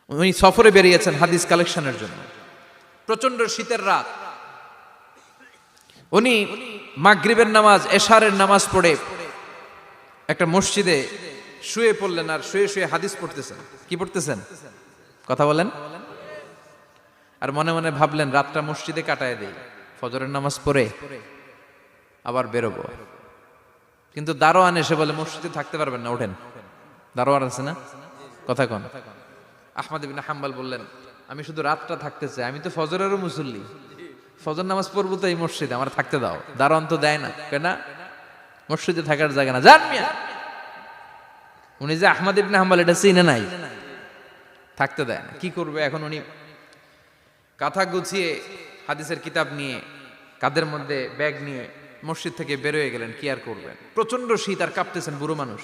উনি সফরে বেরিয়েছেন হাদিস কালেকশনের জন্য। প্রচন্ড শীতের রাত, উনি মাগরিবের নামাজ, এশারের নামাজ পড়ে একটা মসজিদে শুয়ে পড়লেন, আর শুয়ে শুয়ে হাদিস পড়তেছেন। কি পড়তেছেন? কথা বলেন। আর মনে মনে ভাবলেন রাতটা মসজিদে কাটায় দেই, ফজরের নামাজ পড়ে আবার বেরোবো। কিন্তু দারোয়ান এসে বলে মসজিদে থাকতে পারবেন না, ওঠেন। দারোয়ান আছে না? কথা কন। আহমদ ইবনে হাম্বল বললেন আমি শুধু রাতটা থাকতে চাই, আমি তো ফজরেরও মুসল্লি, ফজর নামাজ পড়বো তো এই মসজিদে, আমার থাকতে দাও। দারোয়ান তো দেয় না, কেন? মসজিদে থাকার জায়গা না, যান মিয়া। উনি যে আহমদ ইবনে হাম্বল এটা চিনে নাই, থাকতে দেয় না। কি করবে এখন? উনি কাঁথা গুছিয়ে হাদিসের কিতাব নিয়ে কাঁধের মধ্যে ব্যাগ নিয়ে মসজিদ থেকে বেরোয় গেলেন। কি আর করবেন, প্রচন্ড শীত, আর কাঁপতেছেন, বুড়ো মানুষ।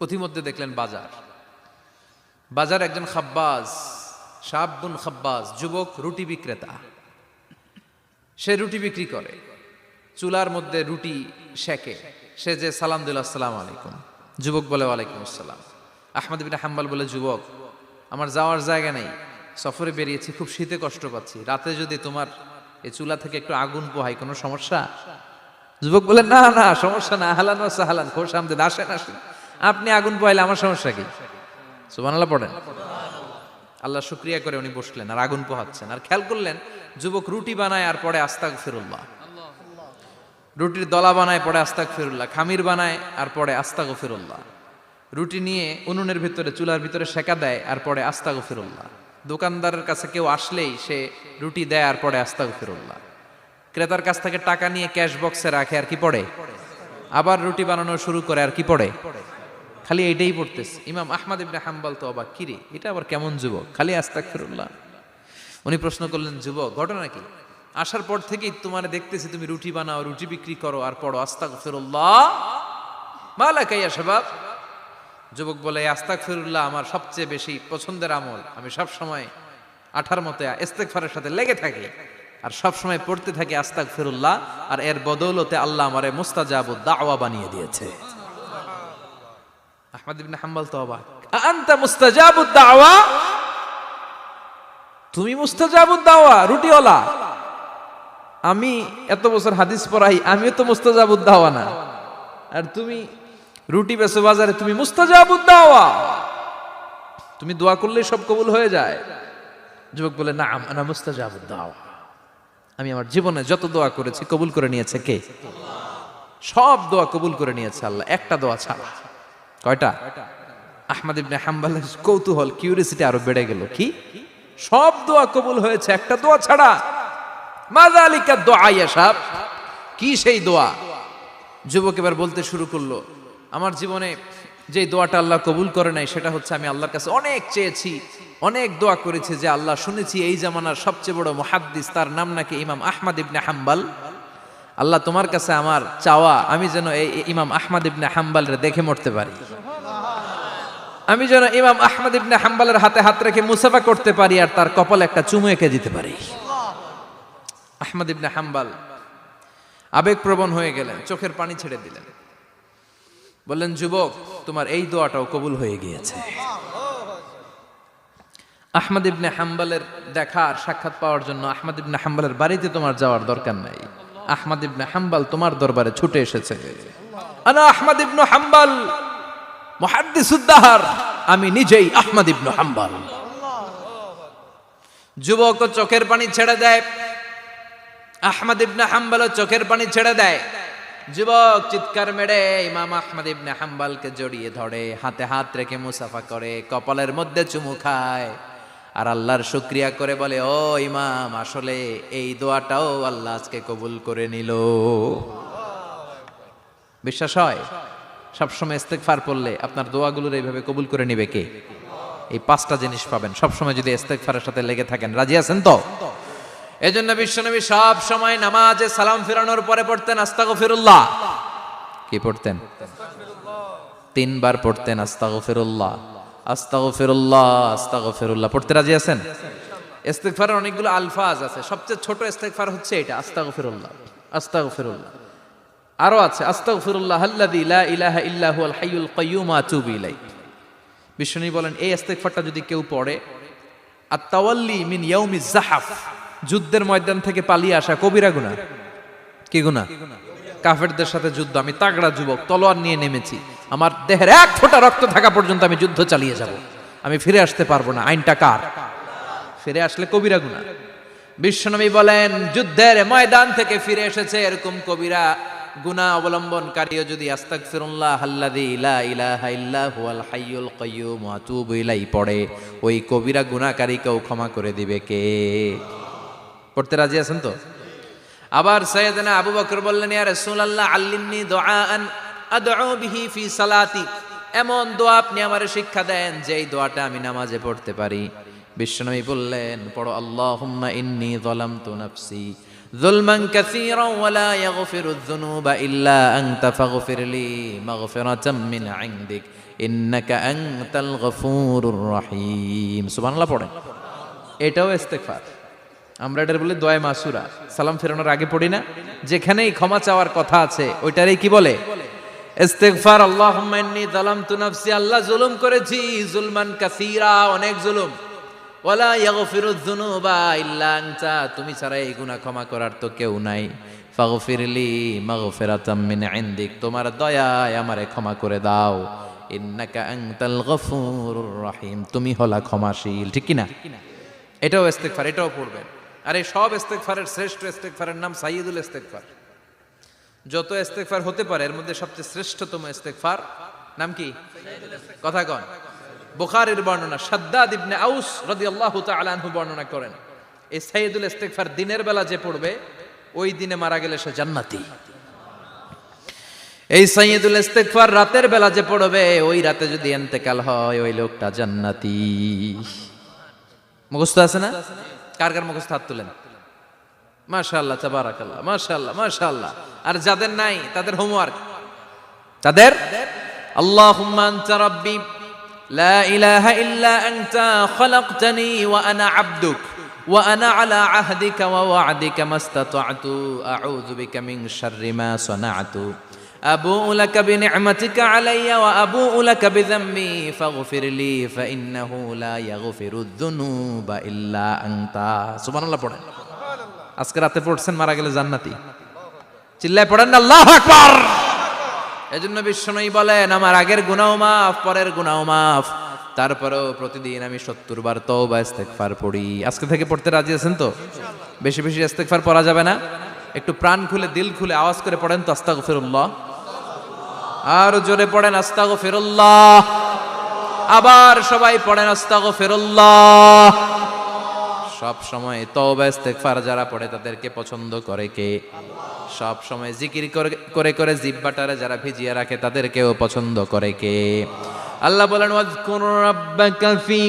পথিমধ্যে দেখলেন বাজার। বাজার একজন খাব্বাজ, শাবুন খাব্বাজ, যুবক রুটি বিক্রেতা। সে রুটি বিক্রি করে, চুলার মধ্যে রুটি সেকে। সে যে সালাম দিল, আসসালামু আলাইকুম। যুবক বলে ওয়ালাইকুম আসসালাম। আহমদ ইবনে হাম্বল বলে যুবক, আমার যাওয়ার জায়গা নেই, সফরে বেরিয়েছি, খুব শীতে কষ্ট পাচ্ছি, রাতে যদি তোমার এই চুলা থেকে একটু আগুন পোহাই কোনো সমস্যা? যুবক বলে না না, সমস্যা না, আহলান ওয়া সাহলান, খোশ আমদেদ, আসেন আসেন, আপনি আগুন পোহাইলে আমার সমস্যা কি? সুবহানাল্লাহ পড়েন। আল্লাহ শুকরিয়া করে উনি বসলেন আর আগুন পোহাচ্ছেন। আর খেয়াল করলেন যুবক রুটি বানায় আর পড়ে আস্তাগফিরুল্লাহ, রুটির দলা বানায় পড়ে আস্তাগফিরুল্লাহ, খামির বানায় আর পড়ে আস্তাগফিরুল্লাহ, রুটি নিয়ে উনুনের ভিতরে চুলার ভিতরে সেকা দেয় আর পড়ে আস্তাগফিরুল্লাহ। দোকানদারের কাছে কেউ আসলেই সে রুটি দেয় আর পড়ে আস্তাগফিরুল্লাহ। ক্রেতার কাছ থেকে টাকা নিয়ে ক্যাশ বক্সে রাখে আর কি পড়ে, আবার রুটি বানানো শুরু করে আর কি পড়ে, খালি এইটাই পড়তেছে। ইমাম আহমদ ইবনে হাম্বল তো অবাক, কিরে এটা আবার কেমন যুবক, খালি আস্তাগফিরুল্লাহ। উনি প্রশ্ন করলেন যুবক ঘটনা কি? আসার পর থেকেই তোমার দেখতেছি তুমি রুটি বানাও, রুটি বিক্রি করো আর পড়ো আস্তাগফিরুল্লাহ, মালাকা ইয়া শাবাব। যুবক বলে আস্তাগফিরুল্লাহ আমার সবচেয়ে বেশি পছন্দের আমল, আমি সব সময় আঠার মতো ইস্তেগফারের সাথে লেগে থাকি আর সব সময় পড়তে থাকি আস্তাগফিরুল্লাহ, আর এর বদৌলতে আল্লাহ আমারে মুস্তাজাবুদ দাওয়া বানিয়ে দিয়েছে। আহমদ ইবনে হাম্বল তো অবাক, আনতা মুস্তাজাবুদ দাওয়া, তুমি মুস্তাজাবুদ দাওয়া, রুটিওয়ালা। আমি এত বছর হাদিস পড়াই, আমিও তো মুস্তাজাবুদ দাওয়া না, আর তুমি রুটি বেচো বাজারে, তুমি মুস্তাজাবুদ দাওয়া, তুমি দোয়া করলেই সব কবুল হয়ে যায়। যুবক বলে না, আনা মুস্তাজাবুদ দাওয়া, আমি আমার জীবনে যত দোয়া করেছি কবুল করে নিয়েছে কে? সব দোয়া কবুল করে নিয়েছে আল্লাহ, একটা দোয়া ছাড়া। কয়টা? আহমদ ইবনে হাম্বলের কৌতূহল, কিউরিয়াসিটি আরো বেড়ে গেল। কি? সব দোয়া কবুল হয়েছে, একটা দোয়া ছাড়া। মাযালিকা দুআ ইয়া শাব, কি সেই দোয়া? যুবক এবার বলতে শুরু করলো, আমার জীবনে যে দোয়াটা আল্লাহ কবুল করে নাই সেটা হচ্ছে আমি আল্লাহর কাছে অনেক চেয়েছি, অনেক দোয়া করেছি যে আল্লাহ, শুনেছি এই জামানার সবচেয়ে বড় মুহাদ্দিস, তার নাম নাকি ইমাম আহমদ ইবনে হাম্বল। আল্লাহ তোমার কাছে আমার চাওয়া, আমি যেন এই ইমাম আহমদ ইবনে হাম্বলরে দেখে মরতে পারি, আমি যেন ইমাম আহমদ ইবনে হাম্বলের হাতে হাত রেখে মুসাফা করতে পারি আর তার কপালে একটা চুমু এঁকে দিতে পারি। আহমদ ইবনে হাম্বল আবেগপ্রবণ হয়ে গেলেন, চোখের পানি ছেড়ে দিলেন, বললেন যুবক তোমার এই দোয়াটাও কবুল হয়ে গিয়েছে। আহমদ ইবনে হাম্বলের দেখার সাক্ষাৎ পাওয়ার জন্য আহমদ ইবনে হাম্বলের বাড়িতে তোমার যাওয়ার দরকার নাই, আহমদ ইবনে হাম্বল তোমার দরবারে ছুটে এসেছে। আনা আহমদ ইবনে হাম্বল মুহাদ্দিসুদ দাহর, আমি নিজেই আহমদ ইবনে হাম্বল। যুবক চোখের পানি ছেড়ে দেয়, আহমদ ইবনে হাম্বল চোখের পানি ছেড়ে দেয়। যুবক চিৎকার মেরে ইমাম আহমদ ইবনে হাম্বলকে জড়িয়ে ধরে, হাতে হাত রেখে মুসাফা করে, কপালের মধ্যে চুমু খায় আর আল্লাহর শুকরিয়া করে বলে, ও ইমাম, আসলে এই দোয়াটাও আল্লাহ আজকে কবুল করে নিল। বিশ্বাস হয়? সবসময় ইস্তেগফার পড়লে আপনার দোয়াগুলোর এইভাবে কবুল করে নিবে কে? এই পাঁচটা জিনিস পাবেন সবসময় যদি ইস্তেগফারের সাথে লেগে থাকেন। রাজি আছেন তো? এজন্য বিশ্বনবী সব সময় নামাজে সালাম ফিরানোর পরে পড়তেন আস্তাগফিরুল্লাহ। কি পড়তেন? 3 বার পড়তেন আস্তাগফিরুল্লাহ, আস্তাগফিরুল্লাহ, আস্তাগফিরুল্লাহ। পড়তে রাজি আছেন? ইস্তেগফারের অনেকগুলো আলফাজ আছে, সবচেয়ে ছোট ইস্তেগফার হচ্ছে এটা, আস্তাগফিরুল্লাহ, আস্তাগফিরুল্লাহ। আরো আছে আস্তাগফিরুল্লাহ আল্লাযী লা ইলাহা ইল্লা হুয়াল হাইয়ুল কাইয়্যুম আতুবু ইলাইহি। বিশ্বনবী বলেন এই ইস্তেগফারটা যদি কেউ পড়ে, আত-তাওয়াল্লি মিন ইয়াউমিজ যাহাফ, যুদ্ধের ময়দান থেকে পালিয়ে আসা কবিরা গুনাহ। কি গুনাহ? কাফেরদের সাথে যুদ্ধ, আমি তাগড়া যুবক, তলোয়ার নিয়ে নেমেছি, আমার দেহের এক ফোঁটা রক্ত থাকা পর্যন্ত আমি যুদ্ধ চালিয়ে যাব, আমি ফিরে আসতে পারবো না, আইনটা কার? ফিরে আসলে কবিরা গুনাহ। বিশ্বনবী বলেন যুদ্ধের ময়দান থেকে ফিরে এসেছে এরকম কবিরা গুনাহ অবলম্বনকারীও যদি আস্তাগফিরুল্লাহ আল্লাযী লা ইলাহা ইল্লা হুয়াল হাইয়ুল কাইয়্যুম ওয়া আতুবু ইলাইহি পড়ে, ওই কবিরা গুনাহকারীকেও ক্ষমা করে দিবে কে? পড়তে রাজি আছেন তো? আবার সাইয়েদনা আবু বকর বললেন, ইয়া রাসূলুল্লাহ আল্লিমনি দুআআন আদউ বিহি ফি সালাতি, এমন দোয়া আপনি আমারে শিক্ষা দেন যেই দোয়াটা আমি নামাজে পড়তে পারি। বিশ্বনবী বললেন, পড়ো আল্লাহুম্মা ইন্নী যালামতু নাফসি যুলমান কাসীরান ওয়া লা ইয়াগফিরুয যুনুবা ইল্লা আনতা ফাগফিরলি মাগফিরাতাম মিন ইনদিক ইন্নাকা আনতাল গফুরুর রহিম। সুবহানাল্লাহ পড়েন। এটাও ইস্তেগফার। আমরা এটার বলে দোয়া মাসুরা, সালাম ফেরানোর আগে পড়ি না? যেখানেই ক্ষমা চাওয়ার কথা আছে ওইটারই কি বলে? ইস্তেগফার। আল্লাহুম্মা ইন্নী যালামতু নাফসি, আল্লাহ জুলুম করেছি, যুলমান কাসীরা, অনেক জুলুম, ওয়ালা ইয়াগফিরুয যুনুবা ইল্লা আনতা, তুমি ছাড়া এই গুনাহ ক্ষমা করার তো কেউ নাই। ফাগফিরলি মাগফিরাতাম মিন ইনদিক, তোমার দয়ায় আমারে ক্ষমা করে দাও। ইন্নাকা আনতাল গফুরুর রহিম, তুমি হলা ক্ষমাশীল। ঠিক কি না? এটাও ইস্তেগফার, এটাও পড়বেন। আর এই সব ইস্তেগফারের শ্রেষ্ঠ ইস্তেগফারের নাম সাইয়্যিদুল ইস্তেগফার। যত ইস্তেগফার হতে পারে এর মধ্যে সবচেয়ে শ্রেষ্ঠতম ইস্তেগফার নাম কি? কথা কন। বুখারীর বর্ণনা, শাদ্দাদ ইবনে আউস রাদিয়াল্লাহু তাআলা আনহু বর্ণনা করেন, এই সাইয়্যিদুল ইস্তেগফার দিনের বেলা যে পড়বে ওই দিনে মারা গেলে সে জান্নাতি। এই সাইয়্যিদুল ইস্তেগফার রাতের বেলা যে পড়বে ওই রাতে যদি ইন্তেকাল হয় ওই লোকটা জান্নাতি। মুখস্থ আছে না? কার কার মুখস্থ হাত তুলেন। মাশাআল্লাহ, তাবারাকাল্লাহ, মাশাআল্লাহ, মাশাআল্লাহ। আর যাদের নাই তাদের হোমওয়ার্ক, তাদের আল্লাহুম্মা আনতা রাব্বি লা ইলাহা ইল্লা আনতা খালাকতানি ওয়া আনা আবদুক ওয়া আনা আলা আহদিকা ওয়া ওয়া'দিকা মাস্তাতা'তু আউযু বিকা মিন শাররি মা সানা'তু আবুউ লাকা বিনি'মাতিকা আলাইয়া ওয়া আবুউ লাকা বিযামবি ফাগফিরলি ফাইন্নাহু লা ইয়াগফিরুয যুনুবা ইল্লা আনতা। সুবহানাল্লাহ পড়েন। আজকে রাতে পড়ছেন, মারা গেলে জান্নাতি। চিল্লায় পড়েন না আল্লাহু আকবার। এজন্য বিশ্বনবী বলেন আমার আগের গুনাহ মাফ, পরের গুনাহ মাফ, তারপরেও প্রতিদিন আমি 70 বার তওবা ইস্তেগফার পড়ি। আজকে থেকে পড়তে রাজি আছেন তো? বেশি বেশি ইস্তেগফার পড়া যাবে না? একটু প্রাণ খুলে দিল খুলে আওয়াজ করে পড়েন তো আস্তাগফিরুল্লাহ। আর জোরে পড়েন আস্তাগফিরুল্লাহ। আবার সবাই পড়েন আস্তাগফিরুল্লাহ। সব সময় তওবা ইস্তেগফার যারা পড়ে তাদেরকে পছন্দ করে কে? সব সময় জিকির করে করে জিহ্বাটারে যারা ভিজিয়ে রাখে তাদেরকেও পছন্দ করে কে? আল্লাহ বলেন ওয়াজকুর রাব্বাকা ফি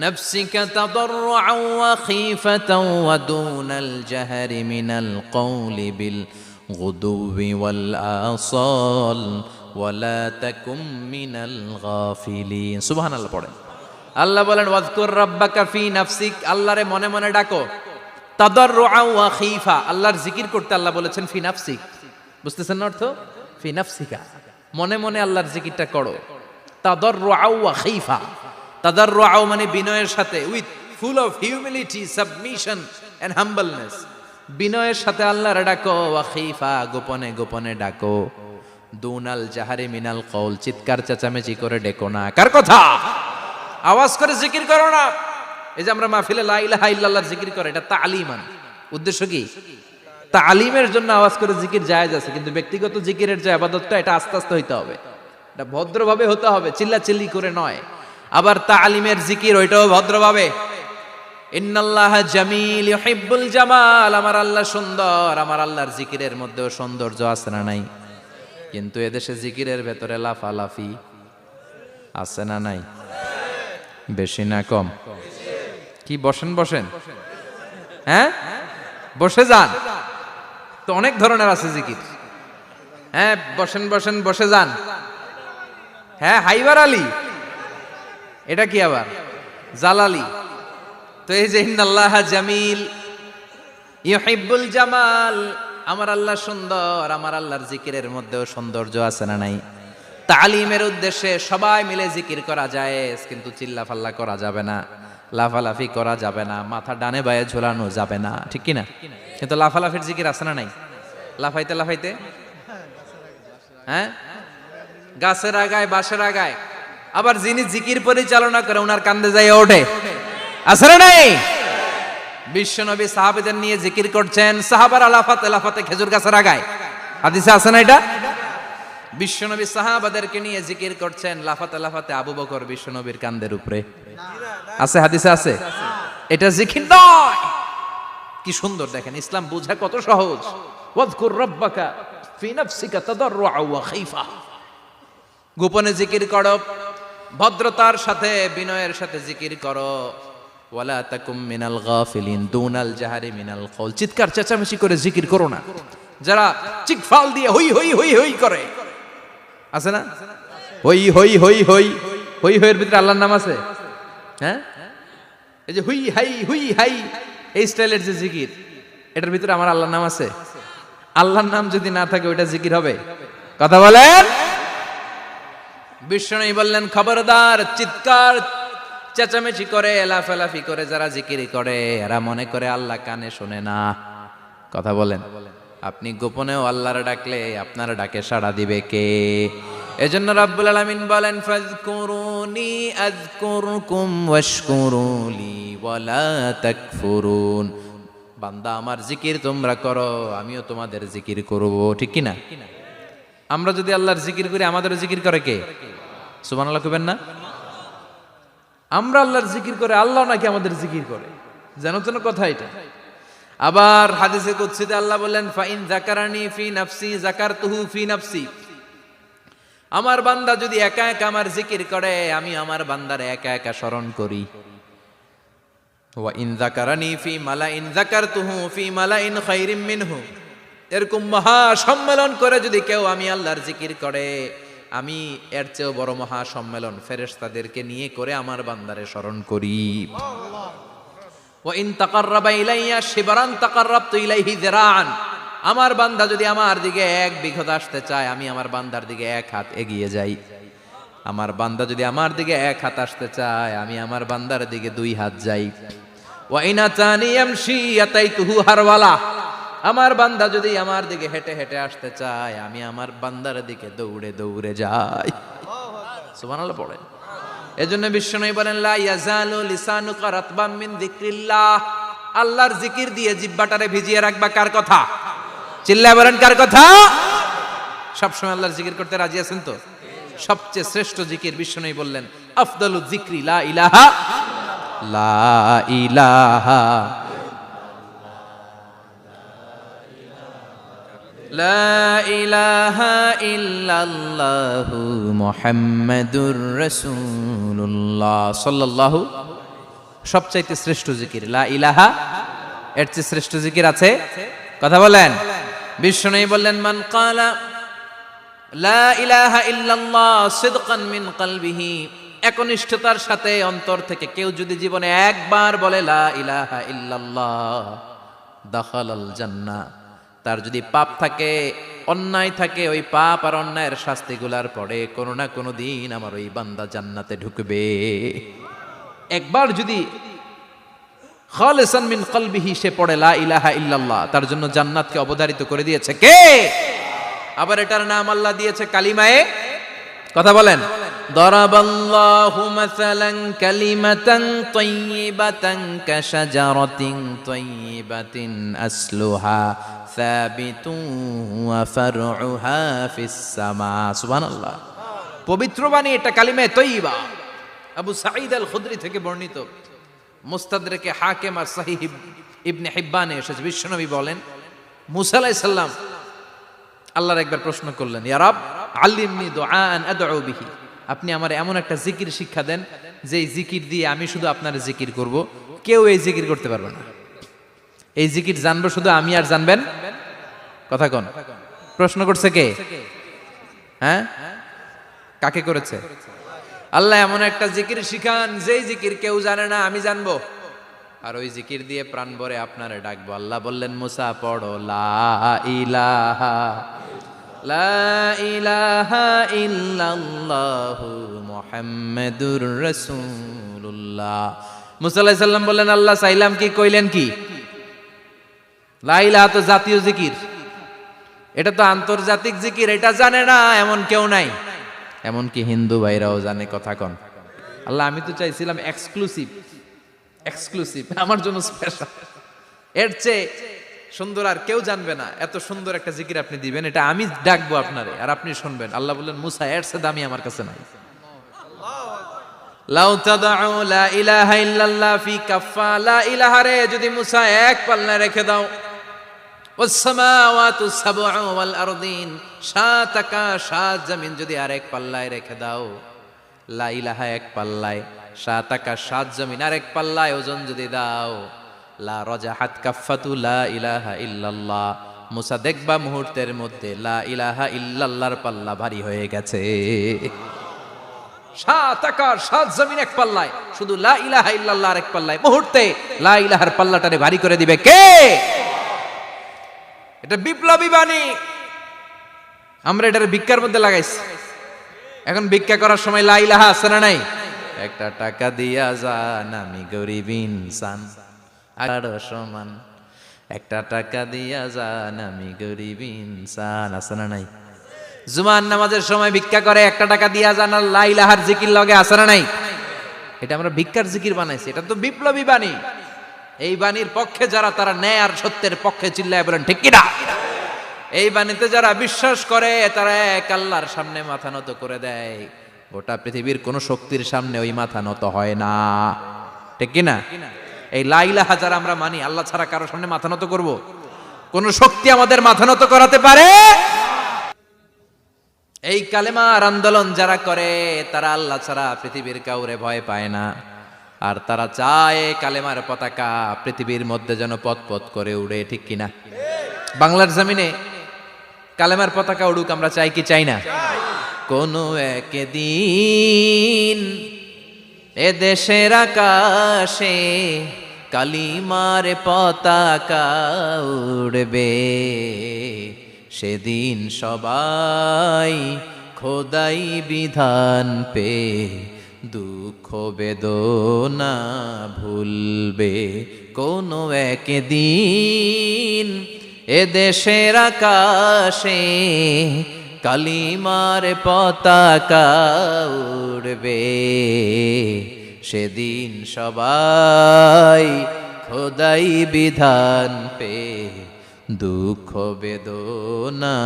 নাফসিকা তাদাররুআন ওয়া খীফাতান ওয়া দুনাল জাহরি মিনাল কওলি বিল গুদুবি ওয়াল আসাল ওয়া লা তাকুম মিনাল গাফিলিন। সুবহানাল্লাহ পড়েন। আল্লাহ বলেন ওয়াজকুর রাব্বাকা ফি নাফসিক, আল্লাহরে মনে মনে ডাকো। তাদাররুআন ওয়া খীফা, আল্লাহর জিকির করতে আল্লাহ বলেছেন ফি নাফসিক। বুঝতেছেন না অর্থ? ফি নাফসিকা, মনে মনে আল্লাহর জিকিরটা করো। তাদাররুআন ওয়া খীফা, তাদাররুআ মানে বিনয়ের সাথে, with full of humility, submission and humbleness, বিনয়ের সাথে আল্লাহর ডাকো। ওয়া খীফা, গোপনে গোপনে ডাকো। দুনাল জাহারি মিনাল কওল, চিৎকার চেঁচামেচি করে ডেকো না। কার কথা? আওয়াজ করে জিকির করো না। এই যে আমরা মাহফিলে লা ইলাহা ইল্লাল্লাহর জিকির করে, এটা তালিমান। উদ্দেশ্য কি? তালিমের জন্য আওয়াজ করে জিকির জায়েজ আছে, কিন্তু ব্যক্তিগত জিকিরের যে ইবাদতটা এটা আস্তে আস্তে হইতে হবে, এটা ভদ্রভাবে হতে হবে, চিল্লাচিল্লি করে নয়। আবার তালিমের জিকির ওইটাও ভদ্রভাবে। ইন্নাল্লাহা জামিল ইউহিব্বুল জামাল, আমার আল্লাহ সুন্দর, আমার আল্লাহর জিকিরের মধ্যেও সৌন্দর্য আছে না নাই? কিন্তু এদেশে জিকিরের ভেতরে লাফালাফি আছে না নাই? বেশি না কম? কি বসেন বসেন, হ্যাঁ বসে যান তো, অনেক ধরনের আছে জিকির। হ্যাঁ বসেন বসেন, বসে যান। হ্যাঁ হাইবার আলী, এটা কি আবার জালালি? তো এই যে ইন্নাল্লাহা জামিল ইউহিব্বুল জামাল, আমার আল্লাহ সুন্দর, আমার আল্লাহর জিকিরের মধ্যেও সৌন্দর্য আছে না নাই? তালিমের উদ্দেশ্যে সবাই মিলে জিকির করা যায়, কিন্তু চিল্লাফাল্লা করা যাবে না, লাফালাফি করা যাবে না, মাথা ডানে বায়ে ঝোলানো যাবে না, ঠিক কিনা? কিন্তু লাফালাফির জিকির আছে না নাই? লাফাইতে লাফাইতে, হ্যাঁ, গাছের আগায় বাঁশের আগায়, আবার যিনি জিকির পরিচালনা করে ওনার কান্দে যাই ওঠে, আছে না নাই? বিশ্বনবী সাহাবীদের নিয়ে জিকির করছেন, সাহাবারা লাফাতে লাফাতে খেজুর গাছের আগায়, হাদিসে আছে না এটা? বিশ্বনবী সাহাবাদেরকে নিয়ে জিকির করছেন, লাফাতে লাফাতে আবু বকর বিশ্বনবীর কান্দের উপরে, আছে হাদিসে আছে? এটা জিকির নয়। কি সুন্দর দেখেন, ইসলাম বোঝা কত সহজ। ওয়াজকুর রাব্বাকা ফি নাফসিকা তাদাররুআ ওয়া খাইফা, গোপনে জিকির করো, ভদ্রতার সাথে বিনয়ের সাথে জিকির করো। ওয়ালা তাকুম মিনাল গাফিলিন দুনাল জাহারি মিনাল কওল, চিৎকার চেঁচামেচি করে জিকির করো না। যারা চিকফাল দিয়ে হই হই হই হই করে, আছে না? হই হই হই হই হই হইয়ের ভিতরে আল্লাহর নাম আছে, হ্যাঁ? এই যে হুই হাই হুই হাই এই স্টাইলের যে জিকির, এটার ভিতরে আমার আল্লাহর নাম আছে? আল্লাহর নাম যদি না থাকে ওইটা জিকির হবে? কথা বলেন। বিষ্ণু বললেন, খবরদার, চিৎকার চেঁচামেচি করে লাফালাফি করে যারা জিকির করে এরা মনে করে আল্লাহ কানে শোনে না। কথা বলেন। আপনি গোপনেও আল্লাহর ডাকলে আপনার ডাকে সাড়া দিবে কে? এজন্য রাব্বুল আলামিন বলেন, ফাযকুরুনি আযকুরকুম ওয়াশকুরুলি ওয়ালা তাকফুরুন। বান্দা আমার জিকির তোমরা করো, আমিও তোমাদের জিকির করব, ঠিক কি না? আমরা যদি আল্লাহর জিকির করি আমাদেরও জিকির করে কে? সুবহানাল্লাহ কইবেন না? আমরা আল্লাহর জিকির করে, আল্লাহ নাকি আমাদের জিকির করে, জানো তো না কথা এটা? আবার হাদিসে কুদসিতে আল্লাহ বললেন, ফাইন যাকারানি ফি নাফসি যাকারতুহু ফি নাফসি। আমার বান্দা যদি একা একা আমার জিকির করে, আমি আমার বান্দার একা একা স্মরণ করি। ওয়া ইন যাকারানি ফি মালাইন যাকারতুহু ফি মালাইন খায়রিম মিনহু। এরকম মহা সম্মেলন করে যদি কেউ আমি আল্লাহর জিকির করে, আমি এর চেয়েও বড় মহা সম্মেলন ফেরেশতাদেরকে নিয়ে করে আমার বান্দারে স্মরণ করি। ওয়া ইন তাকাররাবা ইলাইয়া শিবরান তাকাররাবতু ইলাইহি যিরাআন। আমার বান্দা যদি আমার দিকে এক বিঘত আসতে চায়, আমি আমার বান্দার দিকে এক হাত এগিয়ে যাই। আমার বান্দা যদি আমার দিকে এক হাত আসতে চায়, আমি আমার বান্দার দিকে দুই হাত যাই। ওয়া ইন আতানি ইয়ামশি আতাইতুহু হারওয়ালা। আমার বান্দা যদি আমার দিকে হেঁটে হেঁটে আসতে চায়, আমি আমার বান্দার দিকে দৌড়ে দৌড়ে যাই। সুবহানাল্লাহ পড়েন। এজন্য বিশ্বনবী বলেন, লা ইয়াজালু লিসানুকা রাতবাম মিন যিকরিল্লাহ। আল্লাহর জিকির দিয়ে জিহ্বাটারে ভিজিয়ে রাখবা। কার কথা? চিল্লায় বলেন, কার কথা? সবসময় আল্লাহর জিকির করতে রাজি আছেন তো? সবচেয়ে শ্রেষ্ঠ জিকির বিশ্বনবী বললেন, আফদালু যিকরি লা ইলাহা লা ইলাহা লা ইলাহা ইল্লাল্লাহু মুহাম্মাদুর রাসূলুল্লাহ সাল্লাল্লাহু। সবচাইতে শ্রেষ্ঠ জিকির লা ইলাহা, এর চেয়ে শ্রেষ্ঠ জিকির আছে? কথা বলেন। বিশ্বনবী বললেন, মান ক্বালা লা ইলাহা ইল্লাল্লাহ সিদকান মিন কলবিহি, একনিষ্ঠতার সাথে অন্তর থেকে কেউ যদি জীবনে একবার বলে লা ইলাহা ইল্লাল্লাহ, দাখালাল জান্নাহ। তার যদি পাপ থাকে, অন্যায় থাকে, ওই পাপ আর অন্যায়ের শাস্তিগুলার পরে কোনো না কোনো দিন আমার ওই বান্দা জান্নাতে ঢুকবে। একবার যদি খালিসান মিন কলবিহি সে পড়ে লা ইলাহা ইল্লাল্লাহ, তার জন্য জান্নাতকে অবধারিত করে দিয়েছে কে? আবার এটার নাম আল্লাহ দিয়েছে কালিমায়ে। কথা বলেন। দরাবাল্লাহু মাসালান কালিমাতান তাইয়িবাতান কাশাজারাতিন তাইয়িবাতিন আসলুহা সাবিতুন ওয়া ফারউহা ফিস সামা। সুবহানাল্লাহ। পবিত্র বাণী এটা কালিমায়ে তাইয়িবা। আবু সাঈদ আল খুদরি থেকে বর্ণিত, মুস্তাদরেকে হাকিম আর সহিহ ইবনে হিব্বানে এসেছে। বিশ্বনবী বলেন, মুসা আলাইহিস সালাম আল্লাহর একবার প্রশ্ন করলেন, ইয়া রাব আল্লিমনি দুআআন আদউ বিহি। আপনি আমার এমন একটা জিকির শিক্ষা দেন যে জিকির দিয়ে আমি শুধু আপনার জিকির করব, কেউ এই জিকির করতে পারবে না। এই জিকির জানবো শুধু আমি, আর জানবেন। কথা কোন? প্রশ্ন করছে কে? হ্যাঁ, কাকে করেছে? আল্লাহ এমন একটা জিকির শিখান যেই জিকির কেউ জানে না, আমি জানবো, আর ওই জিকির দিয়ে প্রাণ ভরে আপনারে ডাকবো। আল্লাহ বললেন, মুসা পড়ো লা ইলাহা লা ইলাহা ইল্লাল্লাহু মুহাম্মাদুর রাসূলুল্লাহ। মুসা আলাইহিস সালাম বললেন, আল্লাহ চাইলাম কি, কইলেন কি? লা ইলাহা তো জাতীয় জিকির, এটা তো আন্তর্জাতিক জিকির, এটা জানে না এমন কেউ নাই। এমনকি হিন্দু ভাইরাও জানে। কথা কন। আল্লাহ আমি তো চাইছিলাম এক্সক্লুসিভ, আমার জন্য স্পেশাল, এর চেয়ে সুন্দর আর কেউ জানবে না, এত সুন্দর একটা জিকির আপনি দিবেন, এটা আমি ডাকবো আপনারে আর আপনি শুনবেন। আল্লাহ বললেন, মুসা এর চেয়ে দামি আমার কাছে নাই। লাউ তাদউ লা ইলাহা ইল্লাল্লাহ ফি কাফা, লা ইলাহা রে যদি মুসা এক পাল্লায় রেখে দাও, ওয়াস সামাওয়াতু সাবউ ওয়াল আরদিন, সাত আকাশ সাত জমিন যদি আরেক পাল্লায় রেখে দাও, লা ইলাহা এক পাল্লায়, সাত আকাশ সাত জমিন আরেক পাল্লায় ওজন যদি দাও, লা রাজাহাত কাফাতু লা ইলাহা ইল্লাল্লাহ, মুসা দেখবা মুহূর্তের মধ্যে লা ইলাহা ইল্লাল্লাহর পাল্লা ভারী হয়ে গেছে। সাত আকাশ সাত জমিন এক পাল্লায়, শুধু লা ইলাহা ইল্লাল্লাহ আরেক পাল্লায়, মুহূর্তে লা ইলাহার পাল্লাটারে ভারী করে দিবে কে? এটা বিপ্লবী বাণী। আমরা এটার ভিক্ষার মধ্যে লাগাইছি। এখন ভিক্ষা করার সময় লা ইলাহা আছে না নাই? একটা টাকা দিয়া যান আমি গরিব ইনসান, আরো সমান, একটা টাকা দিয়া যান আমি গরিব ইনসান, আছে না নাই? জুমার নামাজের সময় ভিক্ষা করে, একটা টাকা দিয়া যান আর লা ইলাহার জিকির লগে, আছে না নাই? এটা আমরা ভিক্ষার জিকির বানাইছি, এটা তো বিপ্লবী বাণী। এই বাণীর পক্ষে যারা, তারা ন্যায় আর সত্যের পক্ষে চিল্লায় বলেন ঠিক কিনা? এই বাণীতে যারা বিশ্বাস করে তারা এক আল্লাহর সামনে মাথা নত করে দেয়। গোটা পৃথিবীর কোন শক্তির সামনে ওই মাথা নত হয় না, ঠিক কিনা? এই লা ইলাহা যারা আমরা মানি, আল্লাহ ছাড়া কারো সামনে মাথা নত করব? কোন শক্তি আমাদের মাথা নত করাতে পারে? এই কালেমার আন্দোলন যারা করে তারা আল্লাহ ছাড়া পৃথিবীর কাউরে ভয় পায় না। আর তারা চায় কালেমার পতাকা পৃথিবীর মধ্যে যেন পথ পথ করে উড়ে, ঠিক কিনা? বাংলার জমিনে কালেমার পতাকা উড়ুক, আমরা চাই কি চাই না? কোনো একদিন এ দেশের আকাশে কালিমার পতাকা উড়বে, সেদিন সবাই খোদাই বিধান পে দুঃখ বেদনা ভুলবে। কোনো একদিন এ দেশের আকাশে কালিমার পতাকা উড়বে, সেদিন সবাই খোদাই বিধান পে দুঃখ বেদনা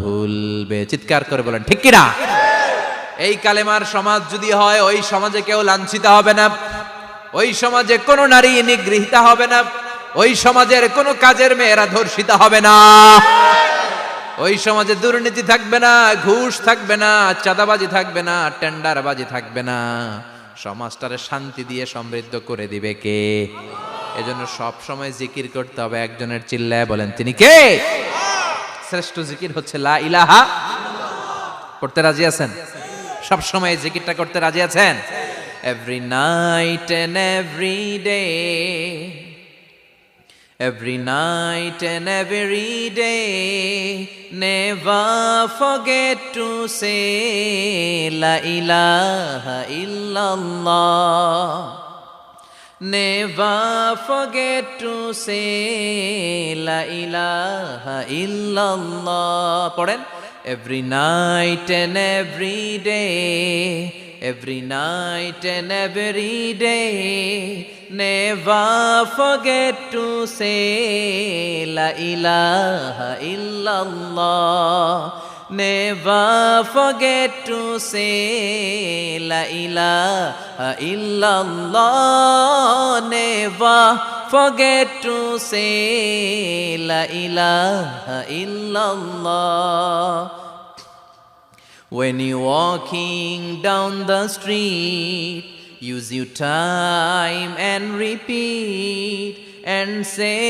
ভুলবে। চিৎকার করে বলেন ঠিক কিনা? এই কালেমার সমাজ যদি হয়, ওই সমাজে কেউ লাঞ্ছিত হবে না, ওই সমাজে কোনো নারী নিগৃহীতা হবে না, ওই সমাজের কোনো কাজের মেয়েরা ধর্ষিত হবে না, ওই সমাজে দুর্নীতি থাকবে না, ঘুষ থাকবে না, চাঁদাবাজি থাকবে না, টেন্ডারবাজি থাকবে না। সমাজটারে শান্তি দিয়ে সমৃদ্ধ করে দিবে কে? এজন্য সব সময় জিকির করতে হবে একজনের, চিল্লায় বলেন তিনি কে? শ্রেষ্ঠ জিকির হচ্ছে লা ইলাহা। পড়তে রাজি আছেন? সব সময় জিকিরটা করতে রাজি আছেন? Every night and every day, every night and every day, never forget to say la ilaha illallah, never forget to say la ilaha illallah. পড়েন, every night and every day, every night and every day, never forget to say la ilaha illallah, never forget to say la ilaha illallah, never forget to say la ilaha illallah. When you're walking down the street, use your time and repeat, and say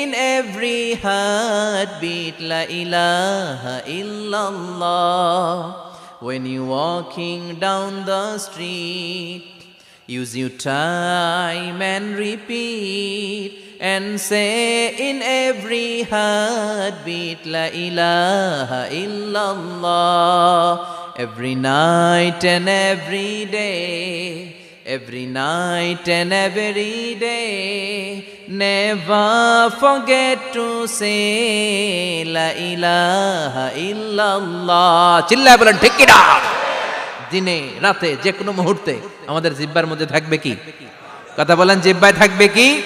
in every heartbeat la ilaha illallah. When you're walking down the street, Use your time and repeat and say in every heartbeat La ilaha illallah. Every night and every day, every night and every day, never forget to say La ilaha illallah. চিল্লায় বলেন ঠিক কিনা? দিনে রাতে যে কোনো মুহূর্তে আমাদের জিহ্বার মধ্যে থাকবে কি? কথা বলেন, জিহ্বায় থাকবে কি?